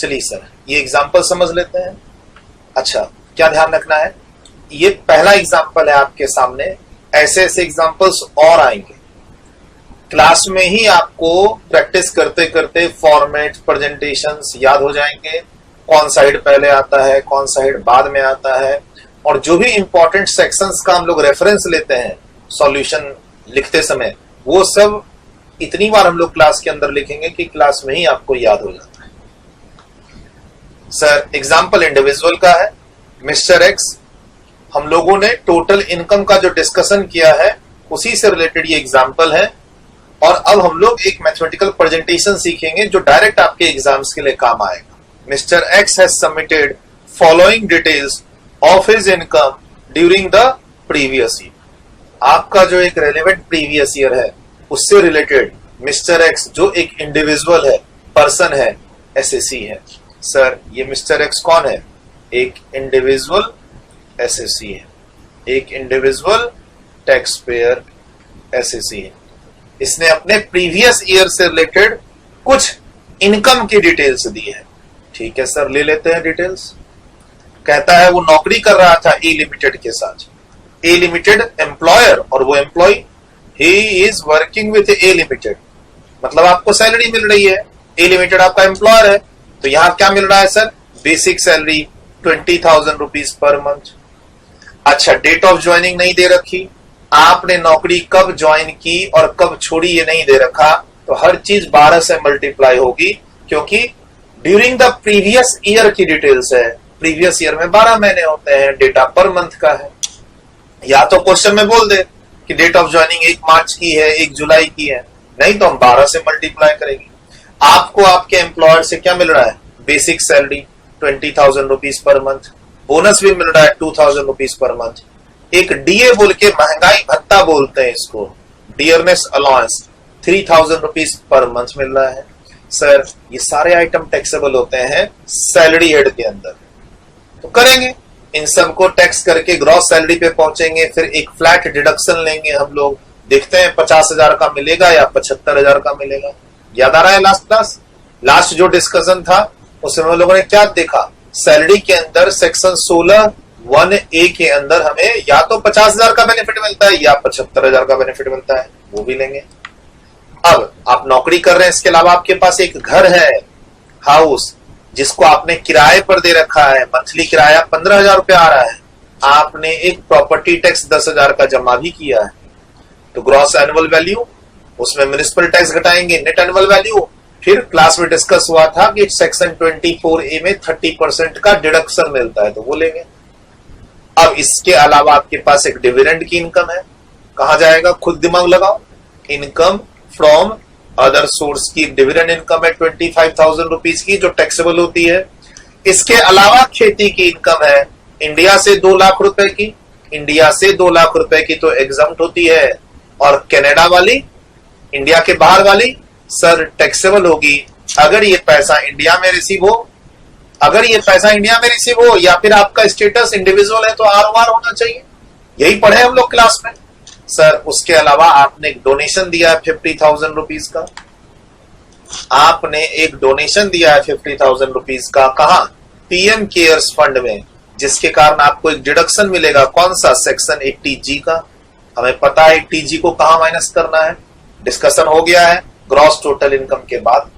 चलिए सर, ये एग्जाम्पल समझ लेते हैं। अच्छा, क्या ध्यान रखना है, ये पहला एग्जाम्पल है आपके सामने, ऐसे ऐसे एग्जाम्पल्स और आएंगे क्लास में ही। आपको प्रैक्टिस करते करते फॉर्मेट, प्रेजेंटेशंस याद हो जाएंगे, कौन सा हेड पहले आता है, कौन सा हेड बाद में आता है, और जो भी इंपॉर्टेंट सेक्शंस का हम लोग रेफरेंस लेते हैं सॉल्यूशन लिखते समय, वो सब इतनी बार हम लोग क्लास के अंदर लिखेंगे कि क्लास में ही आपको याद हो जाता है। सर, एग्जाम्पल इंडिविजुअल का है। मिस्टर एक्स, हम लोगों ने टोटल इनकम का जो डिस्कशन किया है उसी से रिलेटेड ये एग्जाम्पल है। और अब हम लोग एक मैथमेटिकल प्रेजेंटेशन सीखेंगे जो डायरेक्ट आपके एग्जाम्स के लिए काम आएगा। Mister x has submitted following details of his income during the previous year. आपका जो एक रेलेवेंट प्रीवियस ईयर है उससे रिलेटेड मिस्टर एक्स जो एक इंडिविजुअल है, पर्सन है, एसएससी है। सर, ये मिस्टर एक्स कौन है? एक इंडिविजुअल एसएससी है, एक इंडिविजुअल टैक्स पेयर एसएससी है। इसने अपने प्रीवियस ईयर से रिलेटेड कुछ इनकम की डिटेल्स दी है। ठीक है सर, ले लेते हैं डिटेल्स। कहता है वो नौकरी कर रहा था ए लिमिटेड के साथ। ए लिमिटेड एम्प्लॉयर और वो employee, he is working with a limited, मतलब आपको सैलरी मिल रही है। ए लिमिटेड आपका एम्प्लॉयर है, तो यहां क्या मिल रहा है सर? बेसिक सैलरी 20,000 रुपीज पर मंथ। अच्छा, डेट ऑफ ज्वाइनिंग नहीं दे रखी, आपने नौकरी कब ज्वाइन की और कब छोड़ी ये नहीं दे रखा, तो हर चीज 12 से मल्टीप्लाई होगी, क्योंकि ड्यूरिंग द प्रीवियस ईयर की डिटेल्स है। प्रीवियस ईयर में 12 महीने होते हैं, डेटा पर मंथ का है। या तो क्वेश्चन में बोल दे कि डेट ऑफ ज्वाइनिंग 1 मार्च की है, 1 जुलाई की है, नहीं तो हम 12 से मल्टीप्लाई करेंगे। आपको आपके एम्प्लॉयर से क्या मिल रहा है? बेसिक सैलरी 20,000 रुपीज पर मंथ, बोनस भी मिल रहा है 2,000 रुपीज पर मंथ। एक डीए बोल के, महंगाई भत्ता बोलते हैं इसको, डियरनेस अलाउंस, 3,000 रुपीज पर मंथ मिल रहा है। सर, ये सारे आइटम टैक्सेबल होते हैं सैलरी हेड के अंदर, तो करेंगे इन सबको टैक्स करके ग्रॉस सैलरी पे पहुंचेंगे। फिर एक फ्लैट डिडक्शन लेंगे हम लोग, देखते हैं 50,000 का मिलेगा या 75,000 का मिलेगा। याद आ रहा है लास्ट क्लास, लास्ट जो डिस्कशन था उसमें हम लोगों ने क्या देखा? सैलरी के अंदर सेक्शन 16(1)(a) के अंदर हमें या तो 50,000 का बेनिफिट मिलता है या 75,000 का बेनिफिट मिलता है, वो भी लेंगे। अब आप नौकरी कर रहे हैं, इसके अलावा आपके पास एक घर है, हाउस, जिसको आपने किराए पर दे रखा है, मंथली किराया 15,000 रुपया आ रहा है। आपने एक प्रॉपर्टी टैक्स 10,000 का जमा भी किया है, तो ग्रॉस एनुअल वैल्यू, उसमें म्युनिसिपल टैक्स घटाएंगे, नेट एनुअल वैल्यू। फिर क्लास में डिस्कस हुआ था कि सेक्शन 24A में 30% का डिडक्शन मिलता है, तो वो लेंगे। अब इसके अलावा आपके पास एक डिविडेंड की इनकम है, कहा जाएगा? खुद दिमाग लगाओ। इनकम फ्रॉम अदर सोर्स की डिविडेंड इनकम है 25,000 रुपीज की, जो टैक्सेबल होती है। इसके अलावा खेती की इनकम है इंडिया से 2 लाख रुपए की, इंडिया से 2 लाख रुपए की तो एग्जम्प्ट होती है, और कनाडा वाली, इंडिया के बाहर वाली सर टैक्सेबल होगी अगर ये पैसा इंडिया में रिसीव हो, अगर ये पैसा इंडिया में रिसीव हो, या फिर आपका स्टेटस इंडिविजुअल है तो आरओआर होना चाहिए। यही पढ़े हम लोग क्लास में। सर, उसके अलावा आपने एक डोनेशन दिया है 50,000 रुपीज का, आपने एक डोनेशन दिया है 50,000 रुपीज का, कहा? पीएम केयर्स फंड में, जिसके कारण आपको एक डिडक्शन मिलेगा। कौन सा? सेक्शन 80G का। हमें पता है 80G को कहां माइनस करना है, डिस्कशन हो गया है ग्रॉस टोटल इनकम के बाद।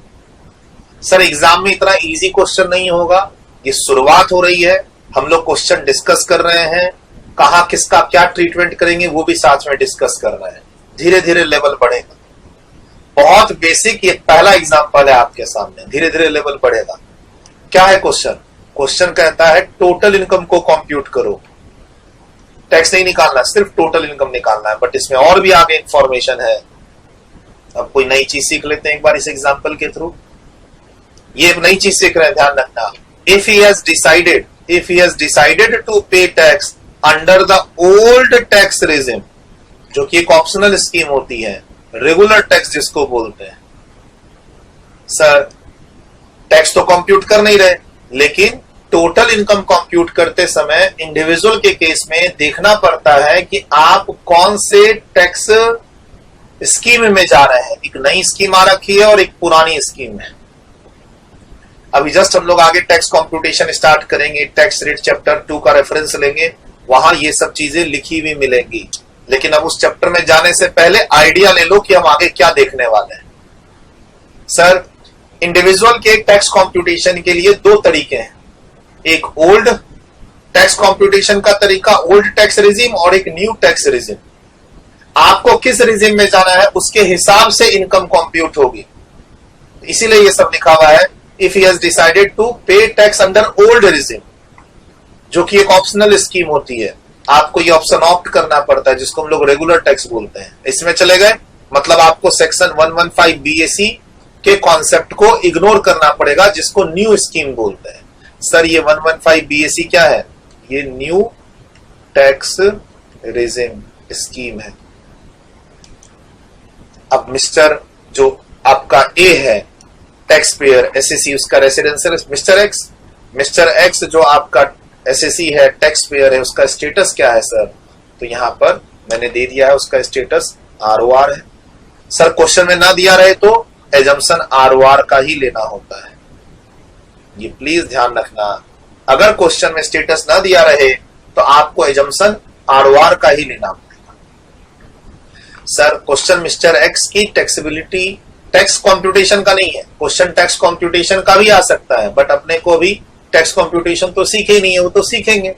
सर, एग्जाम में इतना इजी क्वेश्चन नहीं होगा, ये शुरुआत हो रही है, हम लोग क्वेश्चन डिस्कस कर रहे हैं, कहां किसका क्या ट्रीटमेंट करेंगे वो भी साथ में डिस्कस कर रहे हैं। धीरे धीरे लेवल बढ़ेगा, बहुत बेसिक ये पहला एग्जांपल है आपके सामने, धीरे धीरे लेवल बढ़ेगा। क्या है क्वेश्चन? क्वेश्चन कहता है टोटल इनकम को कंप्यूट करो, टैक्स नहीं निकालना, सिर्फ टोटल इनकम निकालना है, बट इसमें और भी आगे इंफॉर्मेशन है। अब कोई नई चीज सीख लेते हैं एक बार इस एग्जांपल के थ्रू। ये नई चीज सीख रहे हैं, ध्यान रखना। If he has decided to pay tax under the old tax regime, जो कि एक ऑप्शनल स्कीम होती है, रेगुलर टैक्स जिसको बोलते हैं। सर, टैक्स तो कंप्यूट कर नहीं रहे, लेकिन टोटल इनकम कंप्यूट करते समय इंडिविजुअल के केस में देखना पड़ता है कि आप कौन से टैक्स स्कीम में जा रहे हैं। एक नई स्कीम आ रखी है और एक पुरानी स्कीम है। अभी जस्ट हम लोग आगे टैक्स कॉम्प्यूटेशन स्टार्ट करेंगे, टैक्स रेट चैप्टर 2 का रेफरेंस लेंगे, वहां ये सब चीजें लिखी हुई मिलेंगी। लेकिन अब उस चैप्टर में जाने से पहले आइडिया ले लो कि हम आगे क्या देखने वाले हैं। सर, इंडिविजुअल के टैक्स कॉम्प्यूटेशन के लिए दो तरीके हैं, एक ओल्ड टैक्स कॉम्प्यूटेशन का तरीका, ओल्ड टैक्स रिजिम, और एक न्यू टैक्स रिजिम। आपको किस रिजिम में जाना है उसके हिसाब से इनकम कंप्यूट होगी, इसीलिए ये सब लिखा हुआ है। If he has decided to pay tax under old regime, जो कि एक ऑप्शनल स्कीम होती है, आपको ये ऑप्शन ऑप्ट करना पड़ता है, जिसको हम लोग रेगुलर टैक्स बोलते हैं। इसमें चले गए मतलब आपको सेक्शन 115 BAC के कॉन्सेप्ट को इग्नोर करना पड़ेगा, जिसको न्यू स्कीम बोलते हैं। सर, ये 115 BAC क्या है? ये न्यू टैक्स रिजिम स्कीम है। अब मिस्टर जो आपका ए है टैक्स पेयर SSE, उसका रेसिडेंशियल मिस्टर एक्स जो आपका SSE है, टैक्स पेयर है, उसका स्टेटस क्या है सर? तो यहां पर मैंने दे दिया है, उसका स्टेटस ROR है। सर, क्वेश्चन में ना दिया रहे तो एजम्पशन ROR का ही लेना होता है, ये प्लीज ध्यान रखना। अगर क्वेश्चन में स्टेटस ना दिया रहे तो आपको एजम्पशन ROR का ही लेना पड़ेगा। सर, क्वेश्चन मिस्टर एक्स की टैक्सेबिलिटी टैक्स कॉम्प्यूटेशन का नहीं है, क्वेश्चन टैक्स कॉम्प्यूटेशन का भी आ सकता है, बट अपने को भी टैक्स कॉम्प्यूटेशन तो सीखे नहीं है, वो तो सीखेंगे।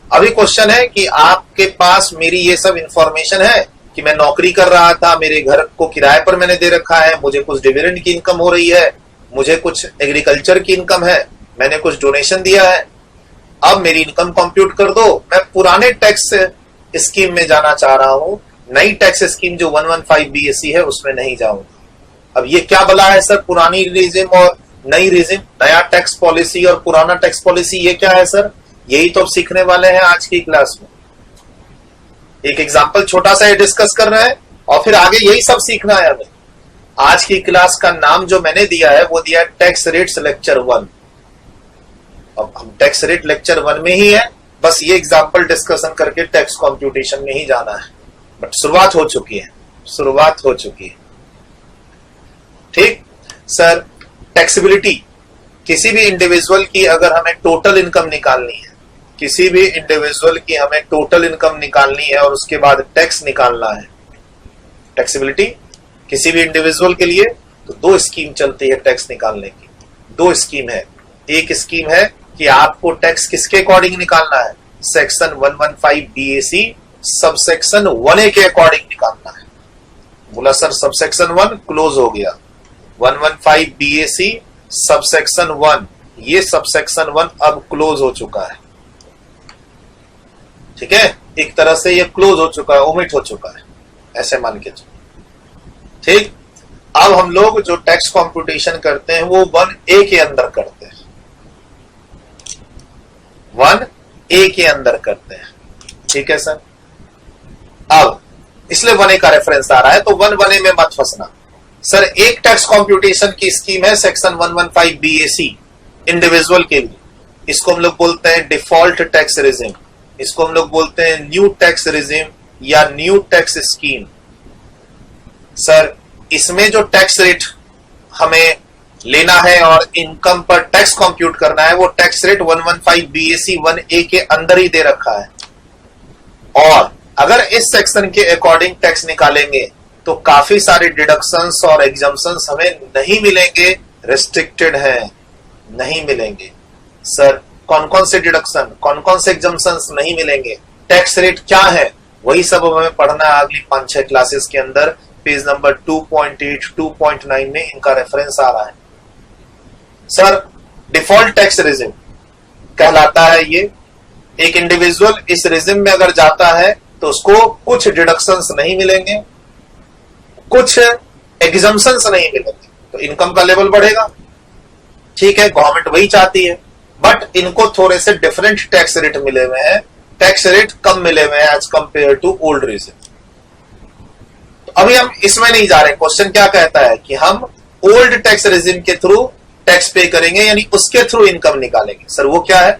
अभी क्वेश्चन है कि आपके पास मेरी ये सब इंफॉर्मेशन है कि मैं नौकरी कर रहा था, मेरे घर को किराए पर मैंने दे रखा है, मुझे कुछ डिविडेंड की इनकम हो रही है, मुझे कुछ एग्रीकल्चर की इनकम है, मैंने कुछ डोनेशन दिया है, अब मेरी इनकम कंप्यूट कर दो। मैं पुराने टैक्स स्कीम में जाना चाह रहा हूं, नई टैक्स स्कीम जो 115 BAC है उसमें नहीं जाऊंगा। अब ये क्या बला है सर, पुरानी रिजिम और नई रिजिम, नया टैक्स पॉलिसी और पुराना टैक्स पॉलिसी, ये क्या है सर? यही तो अब सीखने वाले हैं आज की क्लास में। एक एग्जांपल छोटा सा डिस्कस कर रहे हैं और फिर आगे यही सब सीखना है हमें। आज की क्लास का नाम जो मैंने दिया है वो दिया है टैक्स रेट्स लेक्चर 1। अब हम टैक्स रेट लेक्चर 1 में ही है, बस ये एग्जांपल डिस्कशन करके टैक्स कॉम्प्यूटेशन में ही जाना है, बट शुरुआत हो चुकी है। ठीक सर, टैक्सेबिलिटी किसी भी इंडिविजुअल की अगर हमें टोटल इनकम निकालनी है, किसी भी इंडिविजुअल की हमें टोटल इनकम निकालनी है और उसके बाद टैक्स निकालना है, टैक्सेबिलिटी किसी भी इंडिविजुअल के लिए तो दो स्कीम चलती है टैक्स निकालने की। दो स्कीम है, एक स्कीम है कि आपको टैक्स किसके अकॉर्डिंग निकालना है, सेक्शन 115 BAC सबसेक्शन 1A के अकॉर्डिंग निकालना है। बोला सर सबसेक्शन 1 क्लोज हो गया, 115 BAC सबसेक्शन 1, ये सबसेक्शन 1 अब क्लोज हो चुका है। ठीक है, एक तरह से ये क्लोज हो चुका है, ओमिट हो चुका है, ऐसे मान के चलो। ठीक, अब हम लोग जो टैक्स कॉम्प्यूटेशन करते हैं वो 1A के अंदर करते हैं, 1A के अंदर करते हैं। ठीक है सर, अब इसलिए 1A का रेफरेंस आ रहा है तो 1A में मत फंसना। सर, एक टैक्स कॉम्प्यूटेशन की स्कीम है सेक्शन 115 BAC इंडिविजुअल के लिए, इसको हम लोग बोलते हैं डिफॉल्ट टैक्स रिजिम, इसको हम लोग बोलते हैं न्यू टैक्स रिजिम या न्यू टैक्स स्कीम। सर, इसमें जो टैक्स रेट हमें लेना है और इनकम पर टैक्स कंप्यूट करना है वो टैक्स रेट 115 BAC 1A के अंदर ही दे रखा है, और अगर इस सेक्शन के अकॉर्डिंग टैक्स निकालेंगे तो काफी सारे डिडक्शंस और एग्जम्पशंस हमें नहीं मिलेंगे, रेस्ट्रिक्टेड हैं, नहीं मिलेंगे। सर, कौन कौन से डिडक्शन, कौन कौन से एग्जम्पशंस नहीं मिलेंगे, टैक्स रेट क्या है, वही सब हमें पढ़ना है अगली 5-6 क्लासेस के अंदर। पेज नंबर 2.8 2.9 में इनका रेफरेंस आ रहा है। सर, डिफॉल्ट टैक्स रिजिम कहलाता है ये, एक इंडिविजुअल इस रिजिम में अगर जाता है तो उसको कुछ डिडक्शंस नहीं मिलेंगे, कुछ एग्जम्पशंस नहीं मिलेंगे, तो इनकम का लेवल बढ़ेगा। ठीक है, गवर्नमेंट वही चाहती है, बट इनको थोड़े से डिफरेंट टैक्स रेट मिले हुए हैं, टैक्स रेट कम मिले हुए हैं as compare to old regime. तो अभी हम इसमें नहीं जा रहे। क्वेश्चन क्या कहता है कि हम ओल्ड टैक्स रिजिम के थ्रू टैक्स पे करेंगे, यानी उसके थ्रू इनकम निकालेंगे। सर, वो क्या है?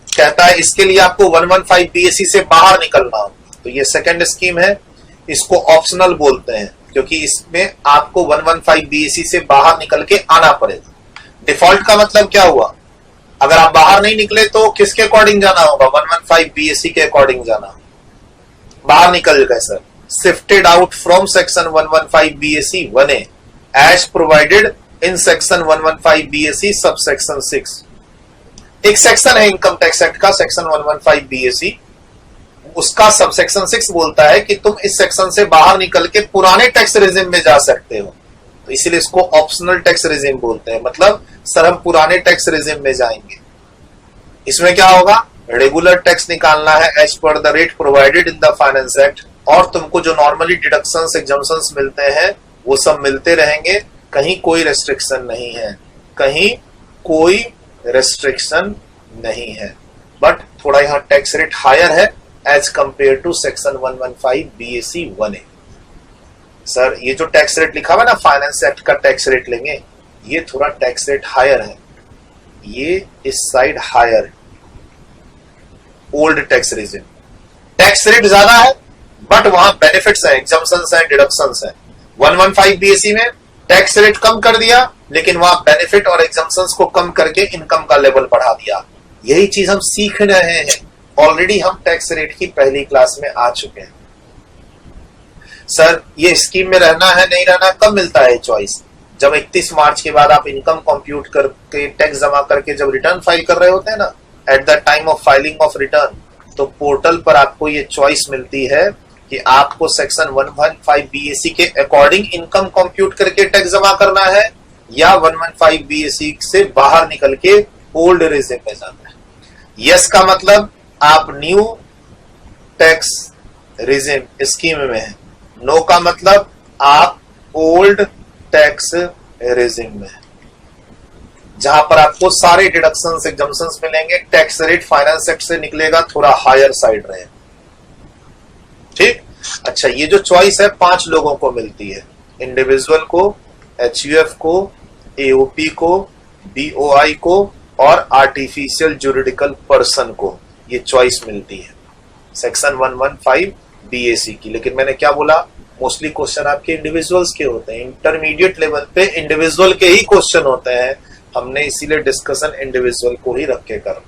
कहता है इसके लिए आपको 115 BAC से बाहर निकलना हो, तो ये सेकंड स्कीम है, इसको ऑप्शनल बोलते हैं क्योंकि इसमें आपको 115 BAC से बाहर निकल के आना पड़ेगा। डिफॉल्ट का मतलब क्या हुआ? अगर आप बाहर नहीं निकले तो किसके अकॉर्डिंग जाना होगा? 115 BAC के अकॉर्डिंग जाना। बाहर निकल गए sir, shifted out from section 115 BAC 1A as provided in section 115 BAC sub section 6। एक सेक्शन है इनकम टैक्स एक्ट का, सेक्शन 115 BAC, उसका सब सेक्शन 6 बोलता है कि तुम इस सेक्शन से बाहर निकल के पुराने टैक्स रेजिम में जा सकते हो, तो इसीलिए इसको ऑप्शनल टैक्स रेजिम बोलते हैं। मतलब सर हम पुराने टैक्स रेजिम में जाएंगे। इसमें क्या होगा? रेगुलर टैक्स निकालना है as per the rate provided in the finance act, और तुमको जो नॉर्मली डिडक्शंस एग्जम्पशंस मिलते हैं वो सब मिलते रहेंगे, कहीं कोई रेस्ट्रिक्शन नहीं है, कहीं कोई रेस्ट्रिक्शन नहीं है। बट थोड़ा यहाँ टैक्स रेट हायर है as compare to section 115 BAC 1A। Sir ये जो टैक्स रेट लिखा हुआ है ना, फाइनेंस एक्ट का टैक्स रेट लेंगे, ये थोड़ा टैक्स रेट हायर है, ये इस साइड हायर है, old tax regime. Tax rate ज्यादा है बट वहां बेनिफिट्स हैं, एग्जम्पशंस हैं, डिडक्शंस हैं। 115 BAC में टैक्स रेट कम कर दिया, लेकिन वहां बेनिफिट और एग्जम्पशंस को कम करके इनकम का लेवल बढ़ा दिया। यही चीज हम सीख रहे हैं। ऑलरेडी हम टैक्स रेट की पहली क्लास में आ चुके हैं। सर ये स्कीम में रहना है नहीं रहना कब मिलता है चॉइस? जब 31 मार्च के बाद आप इनकम कंप्यूट करके टैक्स जमा करके जब रिटर्न फाइल कर रहे होते हैं ना, at the time of filing of return, तो पोर्टल पर आपको ये चॉइस मिलती है कि आपको सेक्शन 115 BAC के अकॉर्डिंग इनकम कंप्यूट करके टैक्स जमा करना है या 115 BAC से बाहर निकल के ओल्ड रेजिम में जाना है। यस का मतलब आप न्यू टैक्स रेजिम स्कीम में है, नो का मतलब आप ओल्ड टैक्स रेजिम में है, जहां पर आपको सारे डिडक्शंस एग्जम्पशंस मिलेंगे। टैक्स रेट फाइनेंस एक्ट से निकलेगा थोड़ा हायर साइड रहे। ठीक, अच्छा ये जो चॉइस है 5 लोगों को मिलती है, इंडिविजुअल को, HUF को, AOP को, BOI को और आर्टिफिशियल जुरिडिकल पर्सन को ये चॉइस मिलती है सेक्शन 115 BAC की। लेकिन मैंने क्या बोला, मोस्टली क्वेश्चन आपके इंडिविजुअल्स के होते हैं, इंटरमीडिएट लेवल पे इंडिविजुअल के ही क्वेश्चन होते हैं। हमने इसीलिए डिस्कशन इंडिविजुअल को ही रख के कर।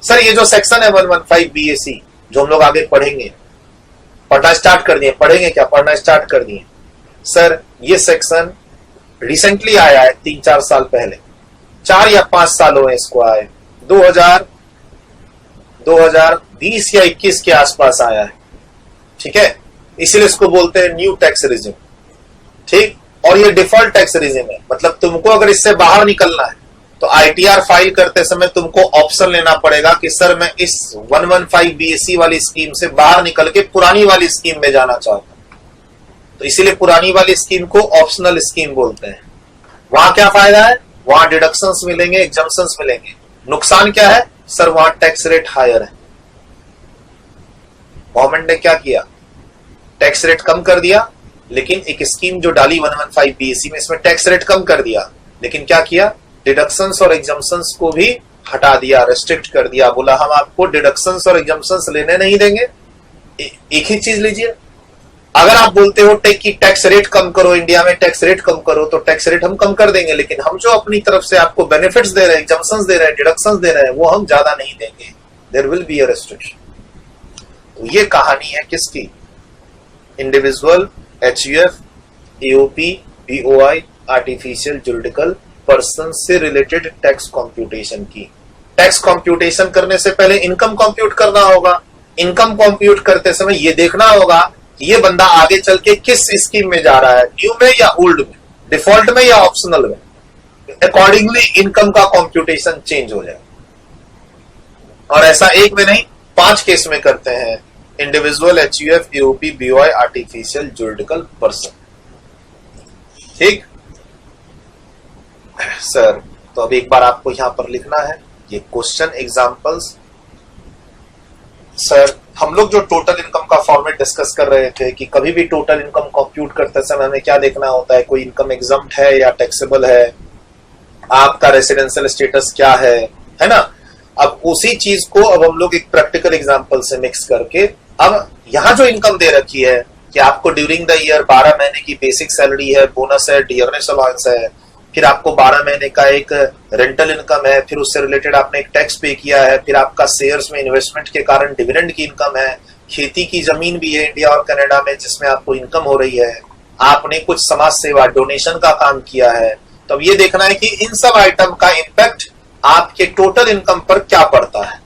सर ये जो सेक्शन है 115 BAC जो हम लोग आगे पढ़ेंगे, पढ़ना स्टार्ट कर दिए, पढ़ेंगे क्या, पढ़ना स्टार्ट कर दिए। सर ये सेक्शन रिसेंटली आया है, 3-4 साल पहले, 4 या 5 साल हुए इसको आए, 2020 या 21 के आसपास आया है। ठीक है, इसीलिए इसको बोलते हैं न्यू टैक्स रेजिम। ठीक, और ये डिफॉल्ट टैक्स रेजिम है, मतलब तुमको अगर इससे बाहर निकलना है तो ITR फाइल करते समय तुमको ऑप्शन लेना पड़ेगा कि सर मैं इस 115 BAC वाली स्कीम से बाहर निकल के पुरानी वाली स्कीम में जाना चाहता हूं। तो इसीलिए पुरानी वाली स्कीम को ऑप्शनल स्कीम बोलते हैं। वहां क्या फायदा है? वहां डिडक्शंस मिलेंगे, एग्जम्पशंस मिलेंगे। नुकसान क्या है? सर वहां टैक्स रेट हायर है। गवर्नमेंट ने क्या किया, टैक्स रेट कम कर दिया, लेकिन एक स्कीम जो डाली 115 BAC में, इसमें टैक्स रेट कम कर दिया, लेकिन क्या किया, डिडक्शंस और एग्जम्पशंस को भी हटा दिया, रेस्ट्रिक्ट कर दिया। बोला हम आपको डिडक्शंस और एग्जम्पशंस लेने नहीं देंगे, एक ही चीज लीजिए। अगर आप बोलते हो कि टैक्स रेट कम करो, इंडिया में टैक्स रेट कम करो, तो टैक्स रेट हम कम कर देंगे, लेकिन हम जो अपनी तरफ से आपको बेनिफिट्स दे रहे हैं, एग्जम्पशंस दे रहे हैं, डिडक्शंस दे रहे हैं, वो हम ज्यादा नहीं देंगे। There will be a restriction. तो ये कहानी है किसकी? Individual, HUF, AOP, BOI, artificial juridical person से रिलेटेड टैक्स कंप्यूटेशन की। टैक्स कंप्यूटेशन करने से पहले इनकम कंप्यूट करना होगा। इनकम कंप्यूट करते समय ये देखना होगा कि ये बंदा आगे चल के किस स्कीम में जा रहा है, न्यू में या ओल्ड में, डिफॉल्ट में या ऑप्शनल में। अकॉर्डिंगली इनकम का कंप्यूटेशन चेंज हो जाए। और ऐसा एक में नहीं, 5 केस में करते हैं, individual, HUF, AOP, BOI, artificial juridical person. ठीक सर, तो अब एक बार आपको यहां पर लिखना है ये क्वेश्चन एग्जांपल्स। सर हम लोग जो टोटल इनकम का फॉर्मेट डिस्कस कर रहे थे कि कभी भी टोटल इनकम कंप्यूट करते समय हमें क्या देखना होता है, कोई इनकम एग्जम्प्ट है या टैक्सेबल है, आपका रेसिडेंशियल स्टेटस क्या है ना। अब उसी चीज को अब हम लोग एक प्रैक्टिकल एग्जांपल से मिक्स करके, अब यहां जो इनकम दे रखी है कि आपको ड्यूरिंग द ईयर 12 महीने की बेसिक सैलरी है, बोनस है, डियरनेस अलाउंस है, फिर आपको 12 महीने का एक रेंटल इनकम है, फिर उससे रिलेटेड आपने एक टैक्स पे किया है, फिर आपका शेयर्स में इन्वेस्टमेंट के कारण डिविडेंड की इनकम है, खेती की जमीन भी है इंडिया और कनाडा में जिसमें आपको इनकम हो रही है, आपने कुछ समाज सेवा डोनेशन का काम किया है। तो अब ये देखना है कि इन सब आइटम का इंपैक्ट आपके टोटल इनकम पर क्या पड़ता है।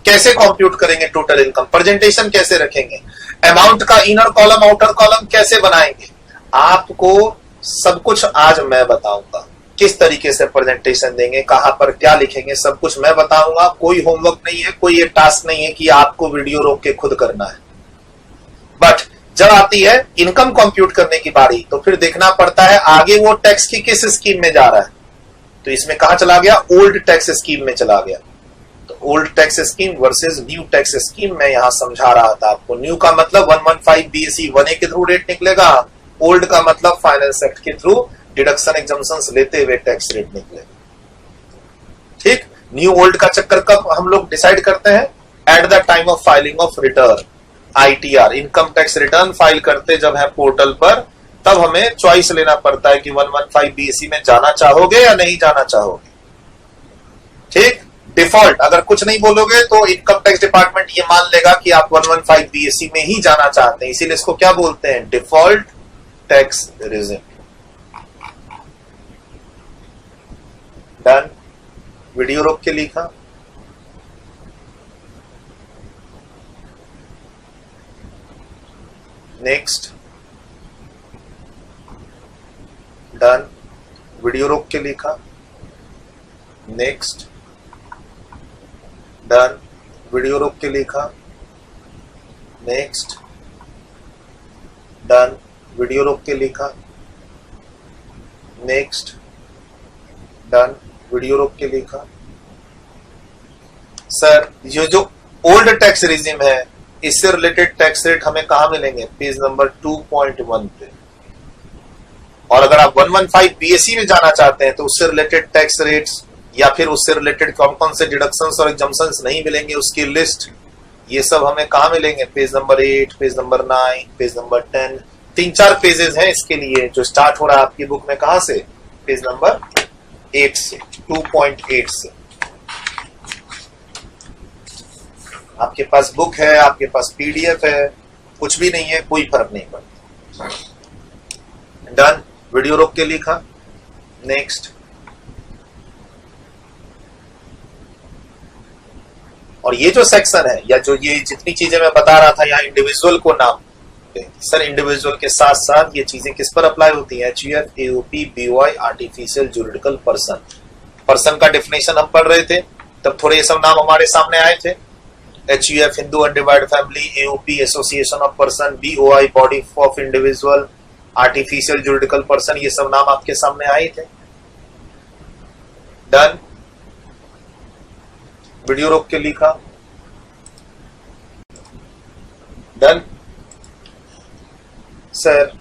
कैसे कंप्यूट करेंगे टोटल इनकम, प्रेजेंटेशन कैसे रखेंगे, अमाउंट का इनर कॉलम आउटर कॉलम कैसे बनाएंगे, आपको सब कुछ आज मैं बताऊंगा। किस तरीके से प्रेजेंटेशन देंगे, कहां पर क्या लिखेंगे, सब कुछ मैं बताऊंगा। कोई होमवर्क नहीं है, कोई ये टास्क नहीं है कि आपको वीडियो रोक के खुद करना है। बट जब आती है इनकम कंप्यूट करने की बारी तो फिर देखना पड़ता है आगे वो टैक्स की किस स्कीम में जा रहा है। तो इसमें कहां चला गया, ओल्ड टैक्स स्कीम में चला गया। तो old tax scheme versus new tax scheme मैं यहां समझा रहा था आपको। न्यू का मतलब 115 बीएसई 1A के थ्रू रेट निकलेगा, ओल्ड का मतलब फाइनेंस एक्ट के थ्रू डिडक्शन एग्जम्पशंस लेते हुए टैक्स रेट निकलेगा। ठीक, न्यू ओल्ड का चक्कर कब हम लोग डिसाइड करते हैं, at the time of filing of return, ITR income tax return file करते जब है पोर्टल पर, तब हमें चॉइस लेना पड़ता है कि 115 बीएसई में जाना चाहोगे या नहीं जाना चाहोगे। ठीक, डिफॉल्ट अगर कुछ नहीं बोलोगे तो इनकम टैक्स डिपार्टमेंट ये मान लेगा कि आप 115 बीएसई में ही जाना चाहते हैं, इसीलिए इसको क्या बोलते हैं, default tax regime. Done, video रोक के लिखा। नेक्स्ट, डन, वीडियो रोक के लिखा। नेक्स्ट, डन, वीडियो रोक के लिखा। नेक्स्ट, डन, वीडियो रोक के लिखा। नेक्स्ट, डन, वीडियो रोक के लिखा। सर ये जो ओल्ड टैक्स रिजिम है इससे रिलेटेड टैक्स रेट हमें कहां मिलेंगे, पेज नंबर 2.1 पे। और अगर आप 115 बीएसई में जाना चाहते हैं तो उससे रिलेटेड टैक्स रेट्स या फिर उससे रिलेटेड कौन कौन से डिडक्शंस और एग्जम्पशंस नहीं मिलेंगे उसकी लिस्ट, ये सब हमें कहां मिलेंगे, page number 8, page number 9, page number 10। 3-4 pages हैं इसके लिए जो स्टार्ट हो रहा है आपकी बुक में, कहां से, पेज नंबर 8 से, 2.8 से। आपके पास बुक है, आपके पास पीडीएफ है, कुछ भी नहीं है, कोई फर्क नहीं पड़ता। डन, वीडियो रोक के लिखा। नेक्स्ट, और ये जो सेक्शन है या जो ये जितनी चीजें मैं बता रहा था यहाँ इंडिविजुअल को नाम दें। सर इंडिविजुअल के साथ साथ ये चीजें किस पर अप्लाई होती हैं, HUF, AOP, BOI, artificial juridical person. Person का डेफिनेशन हम पढ़ रहे थे तब थोड़े ये सब नाम हमारे सामने आए थे। HUF Hindu undivided family, AOP association of person, BOI body of individual, artificial juridical person, ये सब नाम आपके सामने आए थे। डन, वीडियो रोक के लिखा। डन। सर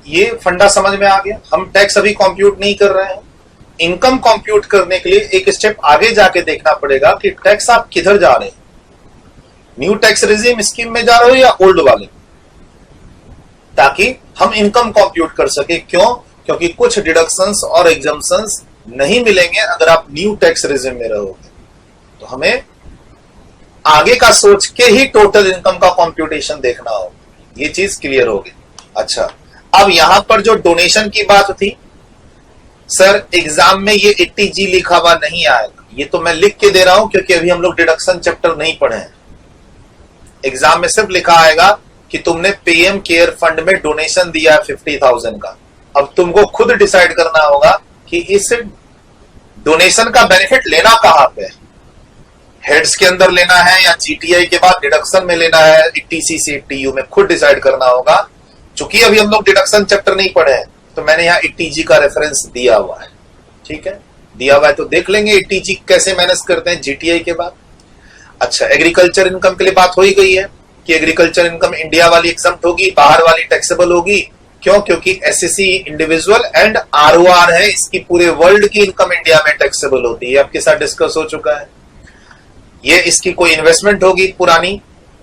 ये फंडा समझ में आ गया। हम टैक्स अभी कंप्यूट नहीं कर रहे हैं, इनकम कंप्यूट करने के लिए एक स्टेप आगे जाके देखना पड़ेगा कि टैक्स आप किधर जा रहे हैं, न्यू टैक्स रिजीम स्कीम में जा रहे हो या ओल्ड वाले, ताकि हम इनकम कंप्यूट कर सके। क्यों? क्योंकि कुछ डिडक्शंस और एग्जम्पशंस नहीं मिलेंगे अगर आप न्यू टैक्स रिजीम में रहोगे। तो हमें आगे का सोच के ही टोटल इनकम का कंप्यूटेशन देखना होगा। ये चीज क्लियर होगी। अच्छा, अब यहां पर जो डोनेशन की बात थी, सर एग्जाम में ये 80G लिखा हुआ नहीं आएगा, ये तो मैं लिख के दे रहा हूं क्योंकि अभी हम लोग डिडक्शन चैप्टर नहीं पढ़े हैं। एग्जाम में सिर्फ लिखा आएगा कि तुमने पीएम केयर फंड में डोनेशन दिया 50,000 का। अब तुमको खुद डिसाइड करना होगा कि इस डोनेशन का बेनिफिट लेना कहां पे है, हेड्स के अंदर लेना है या जीटीआई के बाद डिडक्शन में लेना है, टीसी से टीयू में, खुद डिसाइड करना होगा। चूंकि अभी हम लोग डिडक्शन चैप्टर नहीं पढ़े हैं तो मैंने यहाँ 80G का रेफरेंस दिया हुआ है। ठीक है, दिया हुआ है तो देख लेंगे 80G कैसे मैनेज करते हैं जीटीआई के बाद। अच्छा, एग्रीकल्चर इनकम के लिए बात हो ही गई है कि एग्रीकल्चर इनकम इंडिया वाली एग्जम्प्ट होगी, बाहर वाली टैक्सेबल होगी। क्यों? क्योंकि एसएससी इंडिविजुअल एंड आरओआर है, इसकी पूरे वर्ल्ड की इनकम इंडिया में टैक्सेबल होती है। आपके साथ डिस्कस हो चुका है। ये इसकी कोई इन्वेस्टमेंट होगी पुरानी,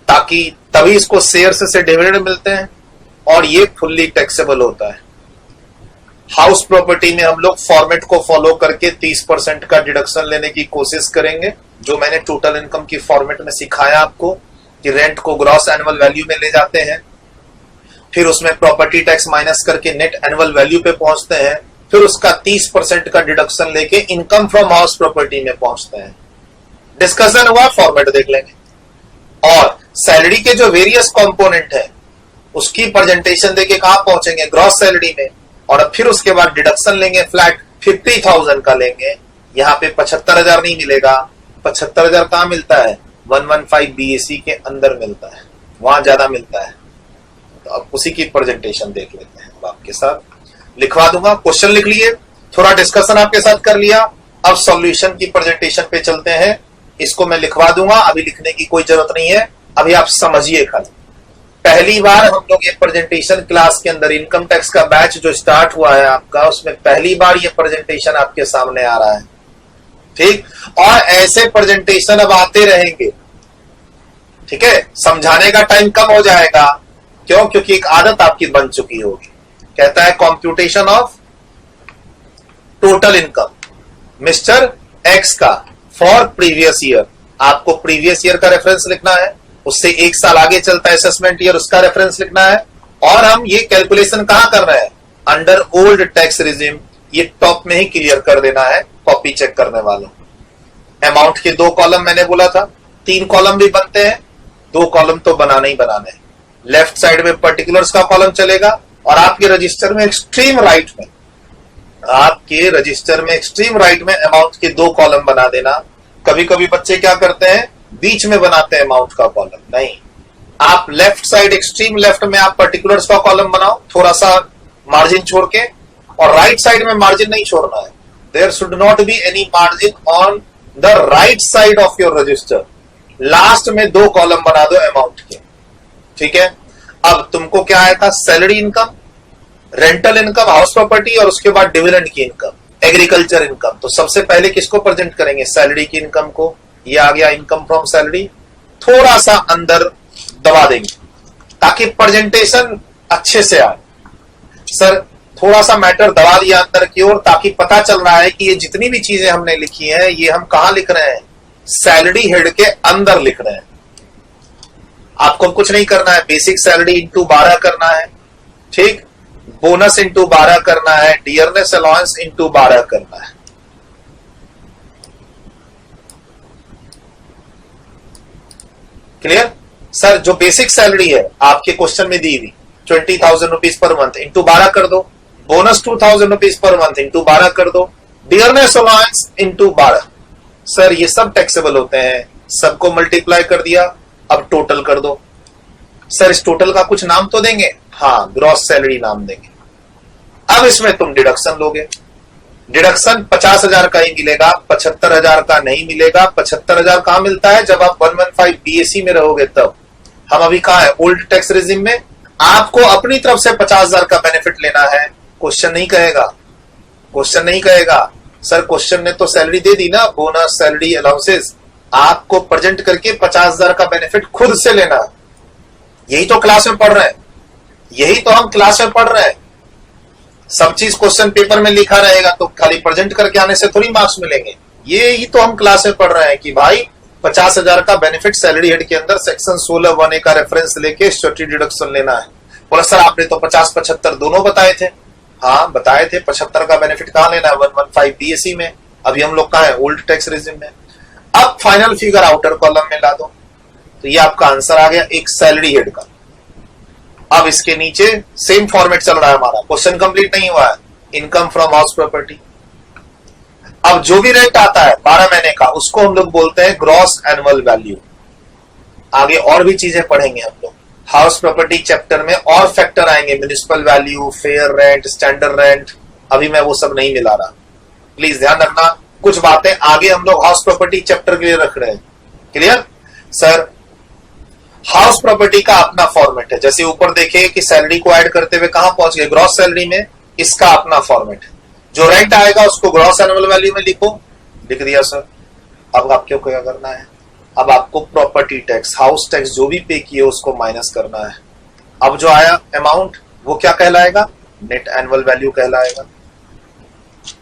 ताकि तभी इसको शेयर से डिविडेंड मिलते हैं, और ये फुल्ली टैक्सेबल होता है। हाउस प्रॉपर्टी में हम लोग फॉर्मेट को फॉलो करके 30% का डिडक्शन लेने की कोशिश करेंगे, जो मैंने टोटल इनकम की फॉर्मेट में सिखाया आपको कि रेंट को ग्रॉस एनुअल वैल्यू में ले जाते हैं, फिर उसमें प्रॉपर्टी टैक्स माइनस करके नेट एनुअल वैल्यू पे पहुंचते हैं, फिर उसका 30% का डिडक्शन लेके इनकम फ्रॉम हाउस प्रॉपर्टी में पहुंचते हैं। डिस्कशन हुआ, फॉर्मेट देख लेंगे। और सैलरी के जो वेरियस कंपोनेंट है उसकी प्रेजेंटेशन देके कहां पहुंचेंगे, ग्रॉस सैलरी में। और फिर उसके बाद डिडक्शन लेंगे, फ्लैट 50,000 का लेंगे। यहाँ पे 75,000 नहीं मिलेगा, 75,000 कहां मिलता है, 115 BAC के अंदर मिलता है, वहां ज्यादा मिलता है। तो अब उसी की प्रेजेंटेशन देख लेते हैं, अब आपके साथ लिखवा दूंगा, क्वेश्चन लिख लिए, थोड़ा डिस्कशन आपके साथ कर लिया। अब सॉल्यूशन की प्रेजेंटेशन पे चलते हैं। इसको मैं लिखवा दूंगा, अभी लिखने की कोई जरूरत नहीं है, अभी आप समझिए खाली। पहली बार हम लोग ये प्रेजेंटेशन क्लास के अंदर, इनकम टैक्स का बैच जो स्टार्ट हुआ है आपका, उसमें पहली बार ये प्रेजेंटेशन आपके सामने आ रहा है, ठीक। और ऐसे प्रेजेंटेशन अब आते रहेंगे, ठीक है। समझाने का टाइम कम हो जाएगा, क्यों, क्योंकि एक आदत आपकी बन चुकी होगी। कहता है computation of total income mister x का फॉर प्रीवियस ईयर। आपको प्रीवियस ईयर का रेफरेंस लिखना है, उससे एक साल आगे चलता है असेसमेंट ईयर, उसका रेफरेंस लिखना है। और हम ये कैलकुलेशन कहां कर रहे हैं, अंडर ओल्ड टैक्स रिजिम। ये टॉप में ही क्लियर कर देना है कॉपी चेक करने वालों। अमाउंट के 2 कॉलम मैंने बोला था, 3 कॉलम भी बनते हैं, 2 कॉलम तो बनाने ही बनाने। लेफ्ट साइड में पर्टिकुलर्स का कॉलम चलेगा, और आपके रजिस्टर में एक्सट्रीम राइट में, आपके रजिस्टर में एक्सट्रीम राइट में अमाउंट के 2 कॉलम बना देना। कभी कभी बच्चे क्या करते हैं, बीच में बनाते हैं अमाउंट का कॉलम, नहीं, आप लेफ्ट साइड एक्सट्रीम लेफ्ट में आप पर्टिकुलर्स का कॉलम बनाओ, थोड़ा सा मार्जिन छोड़ के, और राइट साइड में मार्जिन नहीं छोड़ना है। There should not be any margin on the right side of your register. Last में 2 कॉलम बना दो अमाउंट के, ठीक है। अब तुमको क्या आया था, salary income, rental income, house property, और उसके बाद डिविडेंड की इनकम, एग्रीकल्चर इनकम। तो सबसे पहले किसको प्रेजेंट करेंगे, सैलरी की इनकम को। ये आ गया इनकम फ्रॉम सैलरी, थोड़ा सा अंदर दबा देंगे ताकि प्रेजेंटेशन अच्छे से आए। सर थोड़ा सा मैटर दबा दिया अंदर की ओर, ताकि पता चल रहा है कि ये जितनी भी चीजें हमने लिखी हैं, ये हम कहां लिख रहे हैं, सैलरी हेड के अंदर लिख रहे हैं। आपको कुछ नहीं करना है, बेसिक सैलरी इंटू 12 करना है, ठीक, बोनस इंटू 12 करना है, डियरनेस अलाउंस इंटू 12 करना है। क्लियर। सर जो बेसिक सैलरी है आपके क्वेश्चन में दी हुई 20,000 रुपीज पर मंथ इंटू 12 कर दो, बोनस 2,000 रुपीज पर मंथ इंटू 12 कर दो, डियरनेस अलाउंस इंटू 12। सर ये सब टैक्सेबल होते हैं, सबको मल्टीप्लाई कर दिया, अब टोटल कर दो। सर इस टोटल का कुछ नाम तो देंगे, हाँ ग्रॉस सैलरी नाम देंगे। अब इसमें तुम डिडक्शन लोगे, डिडक्शन 50,000 का ही मिलेगा, 75,000 का नहीं मिलेगा। 75,000 कहां मिलता है, जब आप 115 BAC में रहोगे तब। हम अभी कहां है, ओल्ड टैक्स रिजिम में। आपको अपनी तरफ से 50,000 का बेनिफिट लेना है, क्वेश्चन नहीं कहेगा, क्वेश्चन नहीं कहेगा। सर क्वेश्चन ने तो सैलरी दे दी ना, बोनस सैलरी अलाउंसेस, आपको प्रेजेंट करके 50,000 का बेनिफिट खुद से लेना। यही तो क्लास में पढ़ रहे हैं, यही तो हम क्लास में पढ़ रहे हैं। सब चीज क्वेश्चन पेपर में लिखा रहेगा तो खाली प्रेजेंट करके आने से थोड़ी मार्क्स मिलेंगे। ये ही तो हम क्लास में पढ़ रहे हैं कि भाई 50,000 का बेनिफिट सैलरी हेड के अंदर सेक्शन 16(1)(a) का रेफरेंस लेके स्टैट्यूटरी डिडक्शन लेना है। बोला सर आपने तो 50-75 दोनों बताए थे। हाँ बताए थे, 75 का बेनिफिट कहां लेना है, 115 BAC में। अभी हम लोग कहां है, ओल्ड टैक्स रिजिम में। अब फाइनल फिगर आउटर कॉलम में ला दो, तो ये आपका आंसर आ गया एक सैलरी हेड का। अब इसके नीचे सेम फॉर्मेट चल रहा है हमारा, क्वेश्चन कंप्लीट नहीं हुआ है, इनकम फ्रॉम हाउस प्रॉपर्टी। अब जो भी रेंट आता है 12 महीने का, उसको हम लोग बोलते हैं ग्रॉस एनुअल वैल्यू। आगे और भी चीजें पढ़ेंगे हम लोग, हाउस प्रॉपर्टी चैप्टर में और फैक्टर आएंगे, municipal value, fair rent, standard rent. अभी मैं वो सब नहीं मिला रहा, प्लीज ध्यान रखना। कुछ बातें आगे हम लोग हाउस प्रॉपर्टी चैप्टर के लिए रख रहे हैं। क्लियर। सर हाउस प्रॉपर्टी का अपना फॉर्मेट है, जैसे ऊपर देखे कि सैलरी को ऐड करते हुए कहां पहुंच गए, ग्रॉस सैलरी में। इसका अपना फॉर्मेट है, जो रेंट आएगा उसको ग्रॉस एनुअल वैल्यू में लिखो, लिख दिया सर। अब आपको क्या करना है, अब आपको प्रॉपर्टी टैक्स, हाउस टैक्स जो भी पे किए उसको माइनस करना है। अब जो आया अमाउंट वो क्या कहलाएगा, नेट एनुअल वैल्यू कहलाएगा।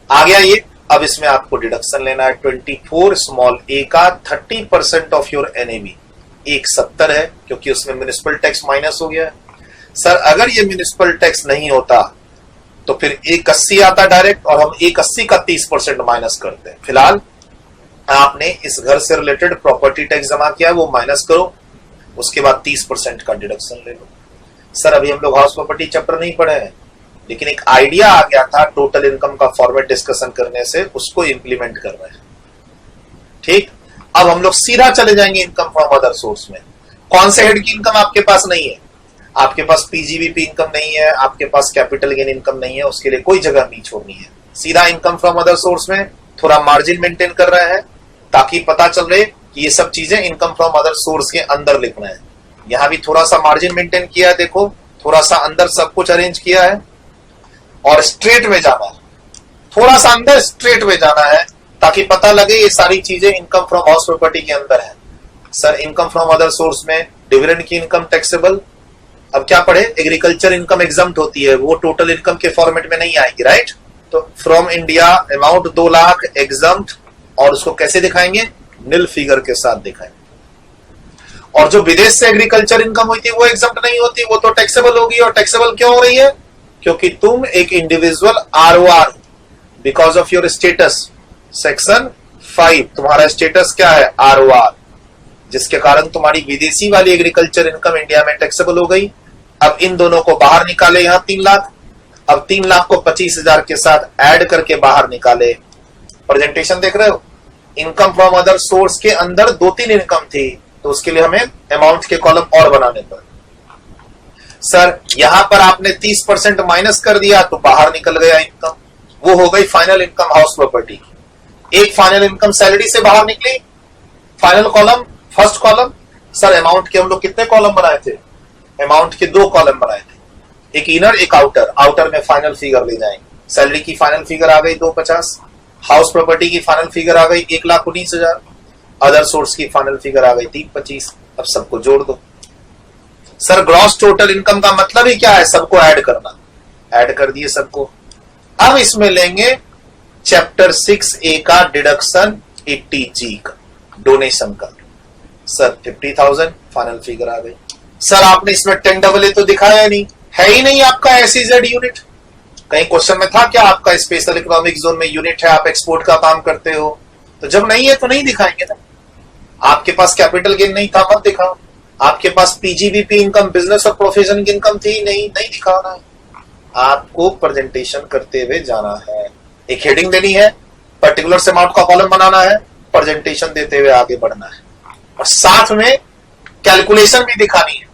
आ गया ये। अब इसमें आपको डिडक्शन लेना है 24 स्मॉल ए का 30% ऑफ योर एनएबी। 170 है क्योंकि उसमें म्युनिसिपल टैक्स माइनस हो गया है। सर अगर ये म्युनिसिपल टैक्स नहीं होता तो फिर 180 आता डायरेक्ट, और हम 180 का 30% माइनस करते हैं। फिलहाल आपने इस घर से रिलेटेड प्रॉपर्टी टैक्स जमा किया, वो माइनस करो, उसके बाद 30% का डिडक्शन ले लो। सर अभी हम लोग हाउस प्रॉपर्टी चैप्टर नहीं पढ़े हैं, लेकिन एक आइडिया आ गया था टोटल इनकम का फॉर्मेट डिस्कशन करने से, उसको इंप्लीमेंट कर रहे हैं। ठीक, अब हम लोग सीधा चले जाएंगे इनकम फ्रॉम अदर सोर्स में। कौन से हेड की इनकम आपके पास नहीं है? आपके पास पीजीबीपी इनकम नहीं है, आपके पास कैपिटल गेन इनकम नहीं है, उसके लिए कोई जगह नहीं छोड़नी है। सीधा इनकम फ्रॉम अदर सोर्स में थोड़ा मार्जिन मेंटेन कर रहे हैं ताकि पता चल रहे कि ये सब चीजें इनकम फ्रॉम अदर सोर्स के अंदर लिखना है। यहां भी थोड़ा सा मार्जिन मेंटेन किया है, देखो थोड़ा सा अंदर सब कुछ अरेंज किया है, और स्ट्रेट में जाना है, थोड़ा सा अंदर स्ट्रेट में जाना है ताकि पता लगे ये सारी चीजें इनकम फ्रॉम हाउस प्रॉपर्टी के अंदर है। Sir income from other source में डिविडेंड की इनकम टैक्सेबल, अब क्या पढ़े, एग्रीकल्चर इनकम एग्जम्प्ट होती है, वो टोटल इनकम के फॉर्मेट में नहीं आएगी, राइट। तो from India amount 2 lakh exempt, और उसको कैसे दिखाएंगे? नील फिगर के साथ दिखाएंगे। और जो विदेश से एग्रीकल्चर इनकम हुई थी वो एग्जम्प्ट नहीं होती, वो तो टैक्सेबल होगी। और टैक्सेबल क्यों हो रही है? क्योंकि तुम एक individual ROR, because of your status, section 5 तुम्हारा स्टेटस क्या है? आरओआर, जिसके कारण तुम्हारी विदेशी वाली एग्रीकल्चर इनकम इंडिया में टैक्सेबल हो गई। अब इन दोनों को बाहर निकाले, यहां 3 लाख, अब 3 लाख को 25,000 के साथ ऐड करके बाहर निकाले। प्रेजेंटेशन देख रहे हो? इनकम फ्रॉम अदर सोर्स के अंदर 2-3 इनकम थी, तो उसके लिए हमें अमाउंट के कॉलम और बनाने पड़े। सर यहां पर आपने 30% माइनस कर दिया तो बाहर निकल गया इनकम, वो हो गई फाइनल इनकम हाउस प्रॉपर्टी की। एक फाइनल इनकम सैलरी से बाहर निकली, final column, first column. Sir amount के हम लोग कितने कॉलम बनाए थे? अमाउंट के 2 कॉलम बनाए थे, एक इनर एक आउटर। आउटर में फाइनल फिगर ले जाएंगे। सैलरी की फाइनल फिगर आ गई 250, हाउस प्रॉपर्टी की फाइनल फिगर आ गई 1,19,000, अदर सोर्स की फाइनल फिगर आ गई 325। अब सबको जोड़ दो। सर ग्रॉस टोटल इनकम का मतलब ही क्या है? सबको ऐड करना। ऐड कर दिए सबको। अब इसमें लेंगे चैप्टर 6A का डिडक्शन 80G का, डोनेशन का। सर 50,000 फाइनल फिगर आ गई। सर आपने इसमें 10AA तो दिखाया नहीं, है ही नहीं आपका SEZ यूनिट। कहीं क्वेश्चन में था क्या आपका स्पेशल इकोनॉमिक जोन में यूनिट है, आप एक्सपोर्ट का काम करते हो? तो जब नहीं है तो नहीं दिखाएंगे ना। आपके पास कैपिटल गेन नहीं था, मत दिखाओ। आपके पास पीजीबीपी इनकम, बिजनेस और प्रोफेशन की इनकम थी, नहीं दिखाना है। आपको प्रेजेंटेशन करते हुए जाना है, एक हेडिंग देनी है, पर्टिकुलर अमाउंट का कॉलम बनाना है, प्रेजेंटेशन देते हुए आगे बढ़ना है, और साथ में कैलकुलेशन भी दिखानी है।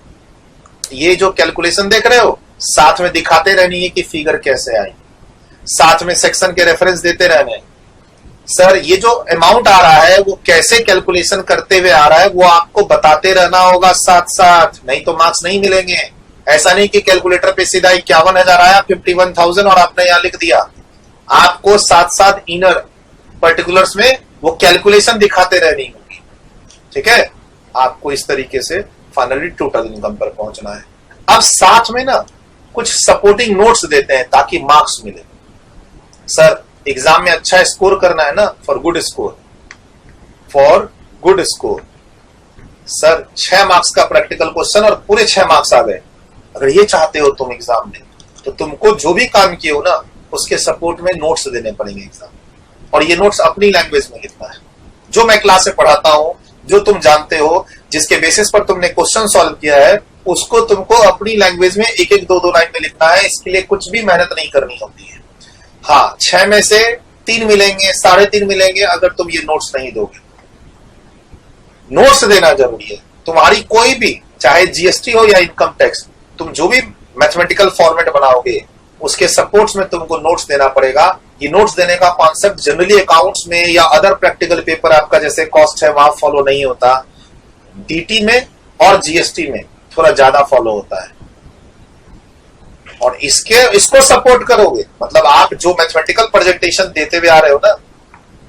ये जो कैलकुलेशन देख रहे हो, साथ में दिखाते रहनी है कि फिगर कैसे आई, साथ में सेक्शन के रेफरेंस देते रहने हैं। सर ये जो अमाउंट आ रहा है वो कैसे कैलकुलेशन करते हुए आ रहा है, वो आपको बताते रहना होगा साथ साथ, नहीं तो मार्क्स नहीं मिलेंगे। ऐसा नहीं कि कैलकुलेटर पे सीधा 51,000 आया, 51,000 और आपने यहां लिख दिया। आपको साथ साथ इनर पर्टिकुलर्स में वो कैलकुलेशन दिखाते रहनी होगी, ठीक है। आपको इस तरीके से फाइनली टोटल इनकम पर पहुंचना है। अब साथ में ना कुछ सपोर्टिंग नोट्स देते हैं ताकि मार्क्स मिले। सर एग्जाम में अच्छा स्कोर करना है ना, for good score. Sir 6 marks का प्रैक्टिकल क्वेश्चन और पूरे 6 मार्क्स आ गए। अगर ये चाहते हो तुम एग्जाम में, तो तुमको जो भी काम किए हो ना उसके सपोर्ट में नोट्स देने पड़ेंगे एग्जाम, और ये नोट्स अपनी लैंग्वेज में लिखना है। जो मैं क्लास में पढ़ाता हूं, जो तुम जानते हो, जिसके बेसिस पर तुमने क्वेश्चन सॉल्व किया है, उसको तुमको अपनी लैंग्वेज में 1-1, 2-2 लाइन में लिखना है। इसके लिए कुछ भी मेहनत नहीं करनी होती है। हाँ 6 में से 3 मिलेंगे, 3.5 मिलेंगे अगर तुम ये नोट्स नहीं दोगे। नोट्स देना जरूरी है। तुम्हारी कोई भी, चाहे जीएसटी हो या इनकम टैक्स, तुम जो भी मैथमेटिकल फॉर्मेट बनाओगे उसके सपोर्ट्स में तुमको नोट्स देना पड़ेगा। ये नोट्स देने का कॉन्सेप्ट जनरली अकाउंट्स में या अदर प्रैक्टिकल पेपर आपका जैसे कॉस्ट है वहां फॉलो नहीं होता, डीटी में और जीएसटी में थोड़ा ज्यादा फॉलो होता है। और इसको सपोर्ट करोगे, मतलब आप जो मैथमेटिकल प्रेजेंटेशन देते हुए आ रहे हो ना,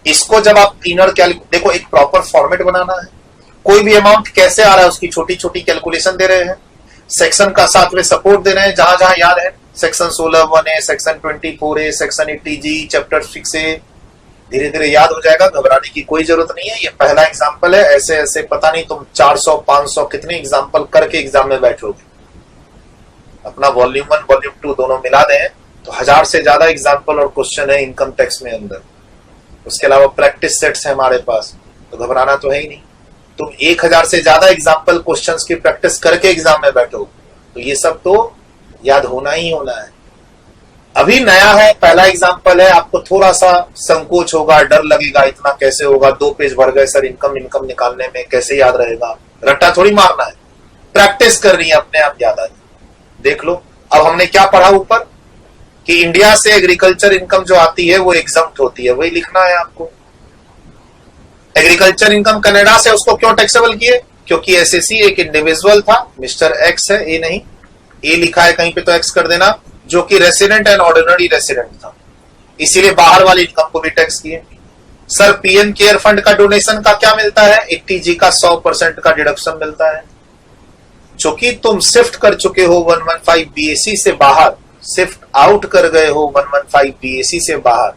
इसको जब आप इनर देखो, एक प्रॉपर फॉर्मेट बनाना है। कोई भी अमाउंट कैसे आ रहा है उसकी छोटी छोटी कैलकुलेशन दे रहे हैं, सेक्शन का साथ में सपोर्ट दे रहे हैं जहां जहां याद है, section 16(1)A, section 24A, section 80G, chapter 6A, धीरे धीरे याद हो जाएगा, घबराने की कोई जरूरत नहीं है। ये पहला एग्जाम्पल है, ऐसे ऐसे पता नहीं तुम 400 500 कितने एग्जाम्पल करके एग्जाम में बैठोगे। अपना वॉल्यूम 1 वॉल्यूम 2 दोनों मिला दें तो 1000 से ज्यादा एग्जाम्पल और क्वेश्चन है इनकम टैक्स में अंदर। उसके अलावा प्रैक्टिस सेट्स है हमारे पास, तो घबराना तो है ही नहीं। तुम 1000 से ज्यादा एग्जाम्पल क्वेश्चंस की प्रैक्टिस करके एग्जाम में बैठो, तो ये सब तो याद होना ही होना है। अभी नया है, पहला एग्जाम्पल है, आपको थोड़ा सा संकोच होगा, डर लगेगा, इतना कैसे होगा, 2 पेज भर गए सर इनकम निकालने में, कैसे याद रहेगा। रट्टा थोड़ी मारना है, प्रैक्टिस करनी है, अपने आप याद आ जाए। देख लो अब हमने क्या पढ़ा ऊपर कि इंडिया से एग्रीकल्चर इनकम जो आती है वो एग्जम्प्ट होती है, वही लिखना है आपको। एग्रीकल्चर इनकम कनाडा से, उसको क्यों टैक्सेबल किए? क्योंकि एसएससी एक इंडिविजुअल था, मिस्टर एक्स है, ए नहीं, ए लिखा है कहीं पे तो एक्स कर देना, जो कि रेसिडेंट एंड ऑर्डिनरी रेसिडेंट था, इसीलिए बाहर वाली इनकम को भी टैक्स किए। सर पीएम केयर फंड का डोनेशन का क्या मिलता है? 80G का 100% का डिडक्शन मिलता है। चूंकि तुम शिफ्ट कर चुके हो 115 बीएसी से बाहर, शिफ्ट आउट कर गए हो 115 बीएसी से बाहर,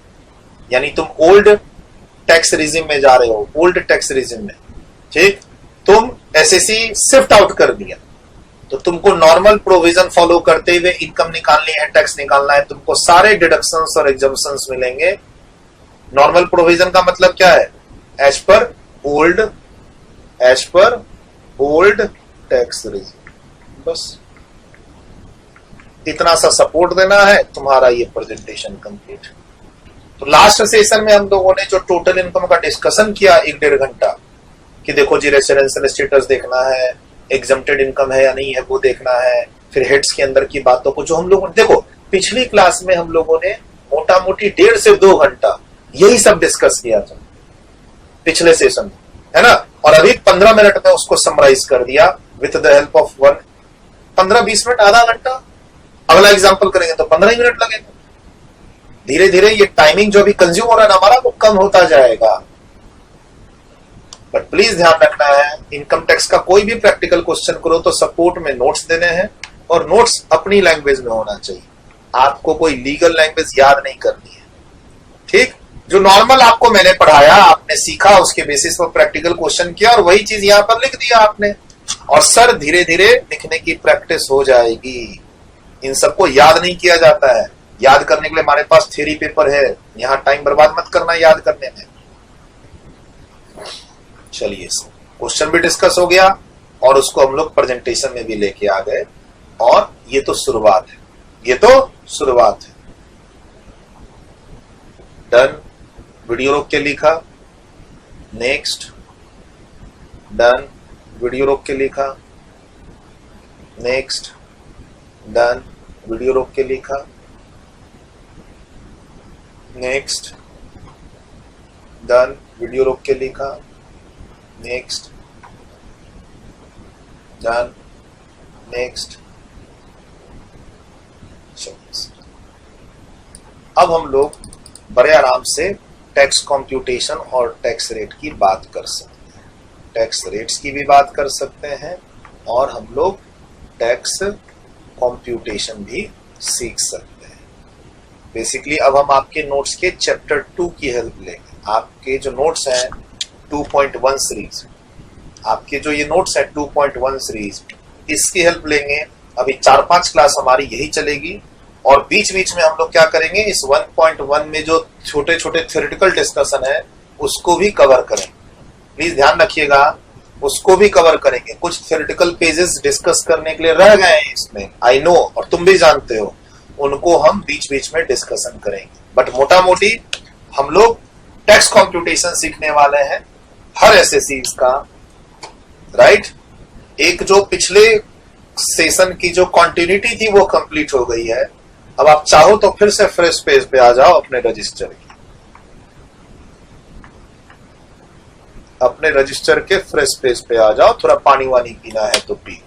यानी तुम ओल्ड टैक्स रिजिम में जा रहे हो, ओल्ड टैक्स रिजिम में, ठीक, तुम एसएससी शिफ्ट आउट कर दिया, तो तुमको नॉर्मल प्रोविजन फॉलो करते हुए इनकम निकालनी है, टैक्स निकालना है, तुमको सारे डिडक्शंस और एग्जम्पशंस मिलेंगे। नॉर्मल प्रोविजन का मतलब क्या है? एज पर ओल्ड टैक्स रिजिम, बस इतना सा सपोर्ट देना है, तुम्हारा ये प्रेजेंटेशन कंप्लीट। तो लास्ट सेशन में हम लोगों ने जो टोटल इनकम का डिस्कशन किया 1-1.5 घंटा, कि देखो जी रेसिडेंशियल स्टेटस देखना है, एग्जम्प्टेड इनकम है या नहीं है वो देखना है, फिर हेड्स के अंदर की बातों को जो हम लोगों ने, देखो पिछली क्लास में हम लोगों ने मोटा मोटी 1.5 से 2 घंटा यही सब डिस्कस किया था पिछले सेशन में, है ना। और अभी 15 मिनट में उसको समराइज कर दिया with the help of 15-20 minute, आधा घंटा। अगला एग्जाम्पल करेंगे तो 15 ही मिनट लगेगा। धीरे धीरे ये टाइमिंग जो भी कंज्यूम हो रहा है हमारा वो कम होता जाएगा। बट प्लीज ध्यान रखना है, इनकम टैक्स का कोई भी प्रैक्टिकल क्वेश्चन करो तो सपोर्ट में नोट्स देने हैं, और नोट्स अपनी लैंग्वेज में होना चाहिए। आपको कोई लीगल लैंग्वेज याद नहीं करनी है, ठीक। जो नॉर्मल आपको मैंने पढ़ाया, आपने सीखा, उसके बेसिस पर प्रैक्टिकल क्वेश्चन किया और वही चीज यहां पर लिख दिया आपने। और सर धीरे धीरे लिखने की प्रैक्टिस हो जाएगी। इन सबको याद नहीं किया जाता है, याद करने के लिए हमारे पास थ्योरी पेपर है, यहां टाइम बर्बाद मत करना याद करने में। चलिए क्वेश्चन भी डिस्कस हो गया और उसको हम लोग प्रेजेंटेशन में भी लेके आ गए, और ये तो शुरुआत है, ये तो शुरुआत है। डन, वीडियो रोक के लिखा, नेक्स्ट, डन, वीडियो रोक के लिखा, नेक्स्ट, डन, वीडियो रोक के लिखा, नेक्स्ट, डन, वीडियो रोक के लिखा, नेक्स्ट, डन, नेक्स्ट। अब हम लोग बड़े आराम से टैक्स कंप्यूटेशन और टैक्स रेट की बात कर सकते हैं, टैक्स रेट्स की भी बात कर सकते हैं, और हम लोग टैक्स कंप्यूटेशन भी सीख सकते हैं। बेसिकली अब हम आपके नोट्स के चैप्टर 2 की हेल्प लेंगे। आपके जो नोट्स हैं 2.1 सीरीज, आपके जो ये नोट्स है 2.1 सीरीज, इसकी हेल्प लेंगे। अभी 4-5 क्लास हमारी यही चलेगी, और बीच बीच में हम लोग क्या करेंगे, इस 1.1 में जो छोटे छोटे थ्योरेटिकल डिस्कशन है उसको भी कवर करेंगे। प्लीज ध्यान रखिएगा, उसको भी कवर करेंगे। कुछ थ्योरेटिकल पेजेस डिस्कस करने के लिए रह गए हैं इसमें, आई नो, और तुम भी जानते हो, उनको हम बीच बीच में डिस्कशन करेंगे। बट मोटा मोटी हम लोग टैक्स कंप्यूटेशन सीखने वाले हैं हर एसएससी का, राइट। एक जो पिछले सेशन की जो कंटिन्यूटी थी वो कंप्लीट हो गई है। अब आप चाहो तो फिर से फ्रेश पेज पे आ जाओ, अपने रजिस्टर के फ्रेश पेज पे आ जाओ। थोड़ा पानी वानी पीना है तो पी।